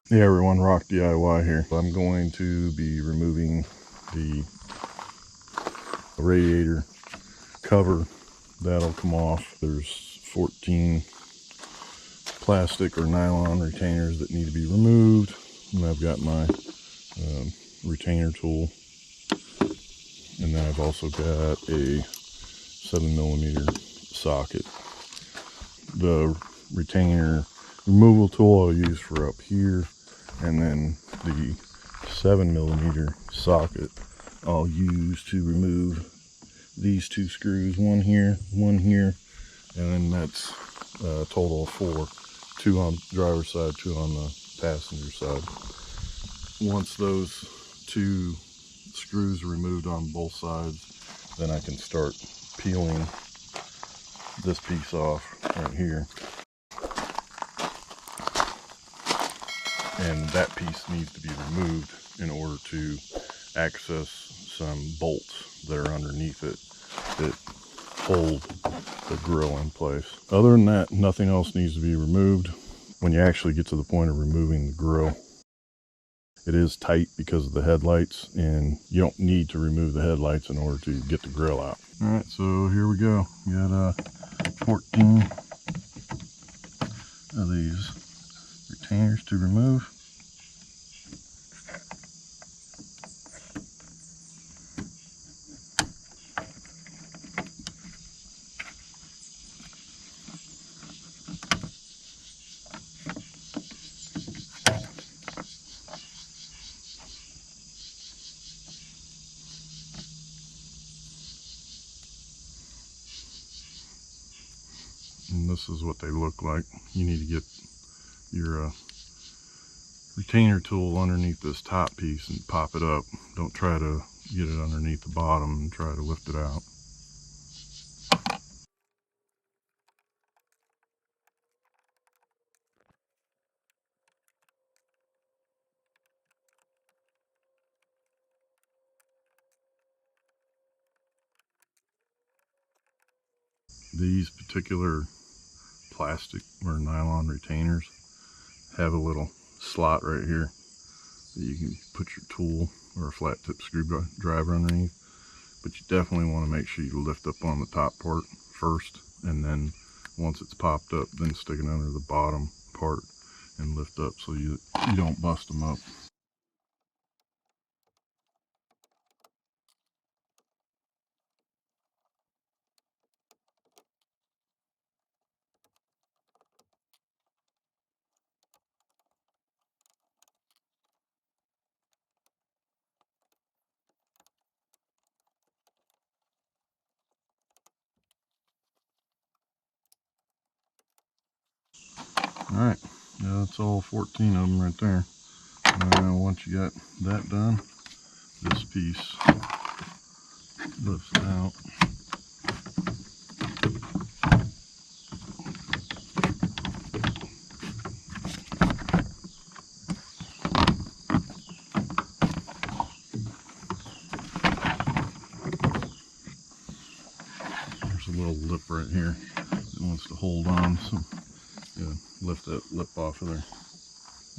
Hey everyone, Rock DIY here. I'm going to be removing the radiator cover. That'll come off. There's 14 plastic or nylon retainers that need to be removed. And I've got my retainer tool. And then I've also got a 7mm socket. The retainer removal tool I'll use for up here. And then the 7mm socket I'll use to remove these two screws, one here, and then that's a total of 4, 2 on the driver's side, 2 on the passenger side. Once those 2 screws are removed on both sides, then I can start peeling this piece off right here. And that piece needs to be removed in order to access some bolts that are underneath it that hold the grill in place. Other than that, nothing else needs to be removed. When you actually get to the point of removing the grill, it is tight because of the headlights, and you don't need to remove the headlights in order to get the grill out. All right, so here we go. We got 14 of these retainers to remove. And this is what they look like. You need to get your retainer tool underneath this top piece and pop it up. Don't try to get it underneath the bottom and try to lift it out. These particular plastic or nylon retainers have a little slot right here that you can put your tool or a flat tip screwdriver underneath, but you definitely want to make sure you lift up on the top part first, and then once it's popped up, then stick it under the bottom part and lift up so you don't bust them up. Alright, that's all 14 of them right there. Now once you got that done, this piece lifts out. There's a little lip right here that wants to hold on, so yeah, lift that lip off of there.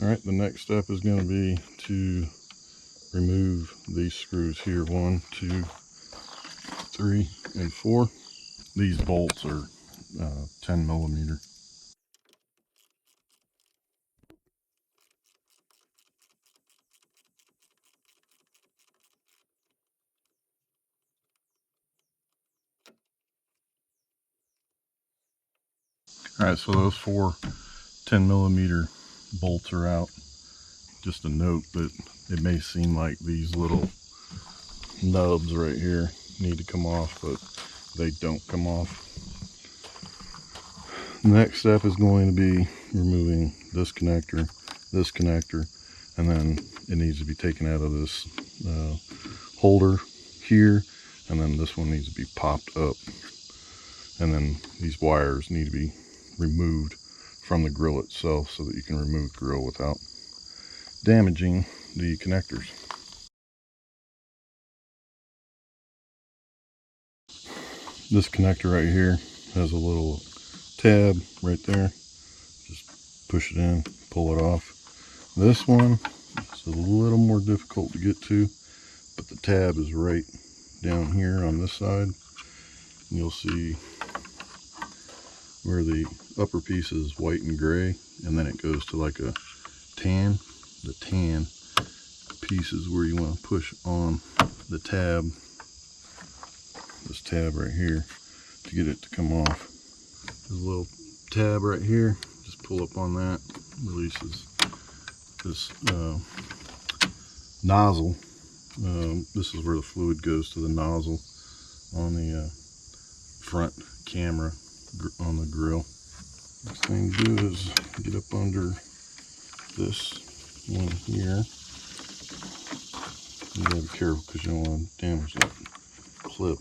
Alright, the next step is going to be to remove these screws here, 1, 2, 3, and 4. These bolts are 10mm. Alright, so those 4 10mm bolts are out. Just a note that it may seem like these little nubs right here need to come off, but they don't come off. The next step is going to be removing this connector, and then it needs to be taken out of this holder here, and then this one needs to be popped up, and then these wires need to be removed from the grill itself so that you can remove the grill without damaging the connectors. This connector right here has a little tab right there. Just push it in, pull it off, This one is a little more difficult to get to, but the tab is right down here on this side. You'll see where the upper piece is white and gray, and then it goes to like a tan. The tan piece is where you want to push on the tab, this tab right here, to get it to come off. There's a little tab right here, just pull up on that, releases this nozzle. This is where the fluid goes to the nozzle on the front camera on the grill. Next thing to do is get up under this one here. You gotta be careful because you don't want to damage that clip.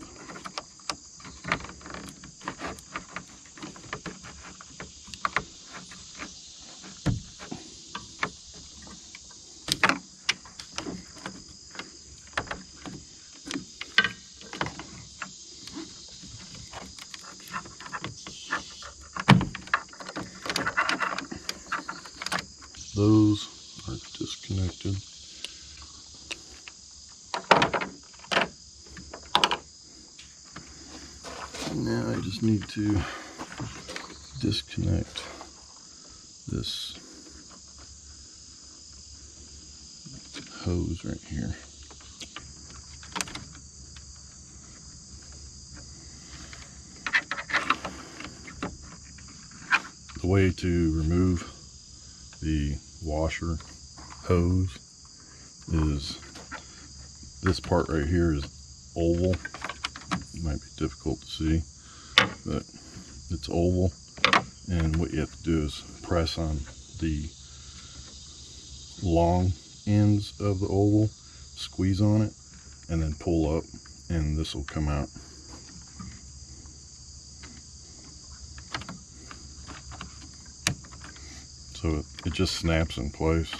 Those are disconnected. Now I just need to disconnect this hose right here. The way to remove the washer hose is this part right here is oval. It might be difficult to see, but it's oval, and what you have to do is press on the long ends of the oval, squeeze on it, and then pull up, and this will come out. So it just snaps in place,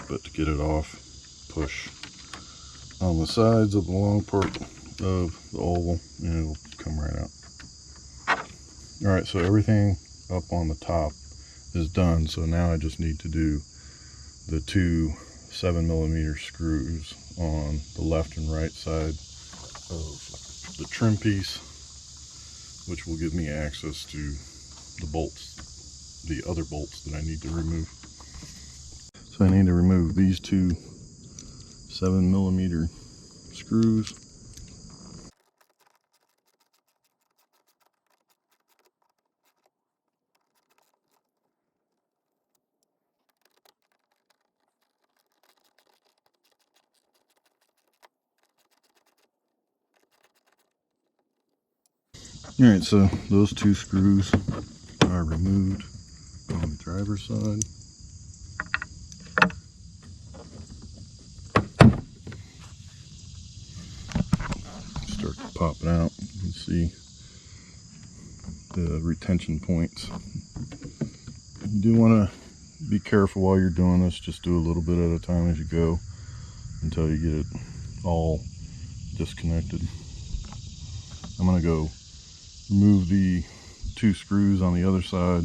but to get it off, push on the sides of the long part of the oval and it'll come right out. Alright, so everything up on the top is done, so now I just need to do the two 7mm screws on the left and right side of the trim piece, which will give me access to the bolts, the other bolts that I need to remove. So I need to remove these two 7mm screws. Alright, so those two screws are removed on the driver's side. Start popping out. You can see the retention points. You do want to be careful while you're doing this. Just do a little bit at a time as you go until you get it all disconnected. I'm going to go remove the two screws on the other side.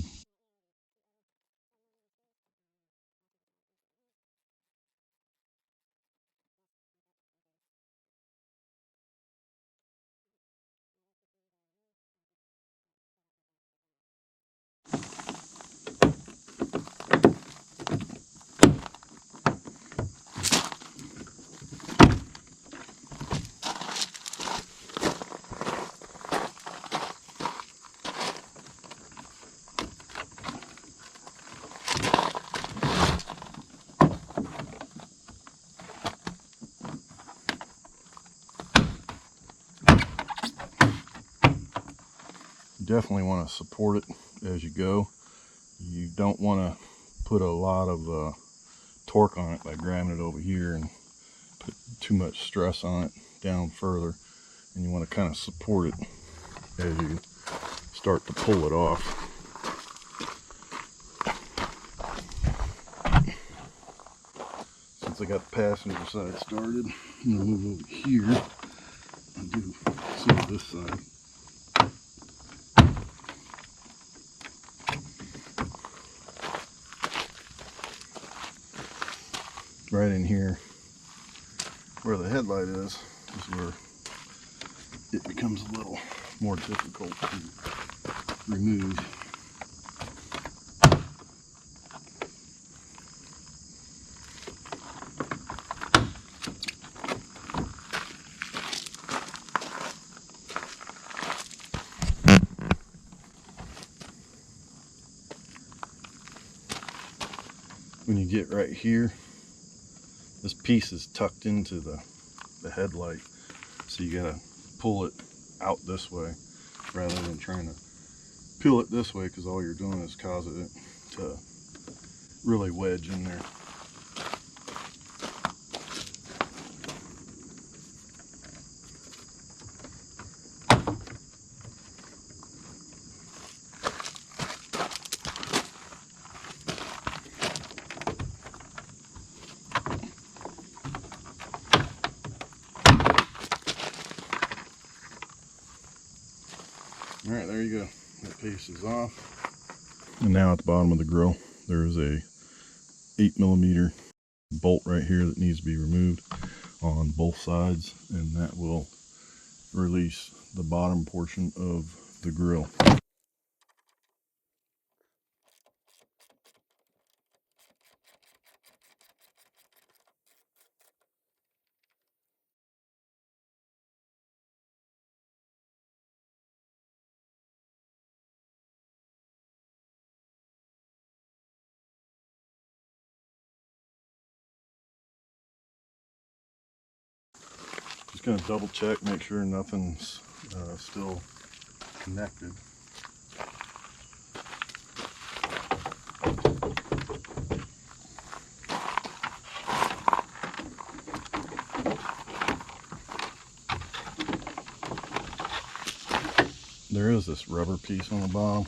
Definitely want to support it as you go. You don't want to put a lot of torque on it by grabbing it over here and put too much stress on it down further, and you want to kind of support it as you start to pull it off. Since I got the passenger side started, I'm going to move over here and do some of this side. right in here where the headlight is where it becomes a little more difficult to remove. When you get right here, this piece is tucked into the headlight, so you gotta pull it out this way rather than trying to peel it this way, because all you're doing is causing it to really wedge in there. All right, there you go. That piece is off. And now at the bottom of the grill, there is a 8mm bolt right here that needs to be removed on both sides, and that will release the bottom portion of the grill. Just going to double check, make sure nothing's still connected. There is this rubber piece on the bottom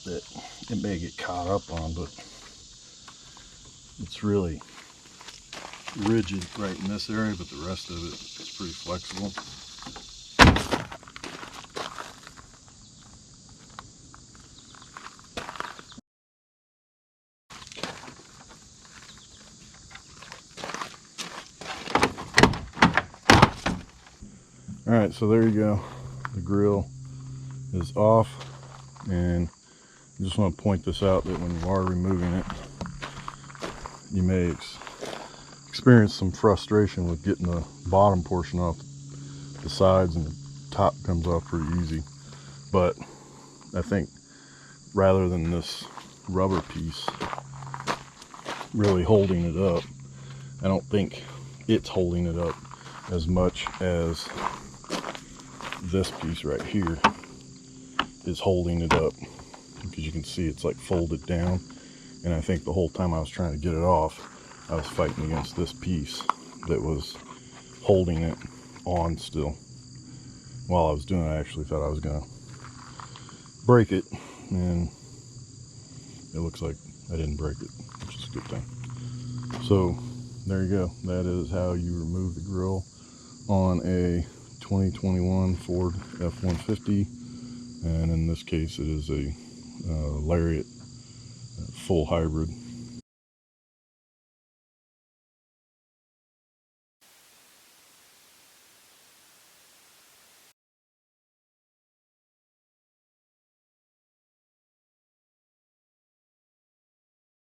that it may get caught up on, but it's really rigid right in this area, but the rest of it is pretty flexible. All right, so there you go. The grill is off, and I just want to point this out that when you are removing it, you may experience some frustration with getting the bottom portion off the sides, and the top comes off pretty easy. But I think rather than this rubber piece really holding it up, I don't think it's holding it up as much as this piece right here is holding it up, because you can see it's like folded down, and I think the whole time I was trying to get it off, I was fighting against this piece that was holding it on still. While I was doing it, I actually thought I was gonna break it, and it looks like I didn't break it, which is a good thing. So there you go. That is how you remove the grill on a 2021 Ford F150, and in this case it is a Lariat full hybrid.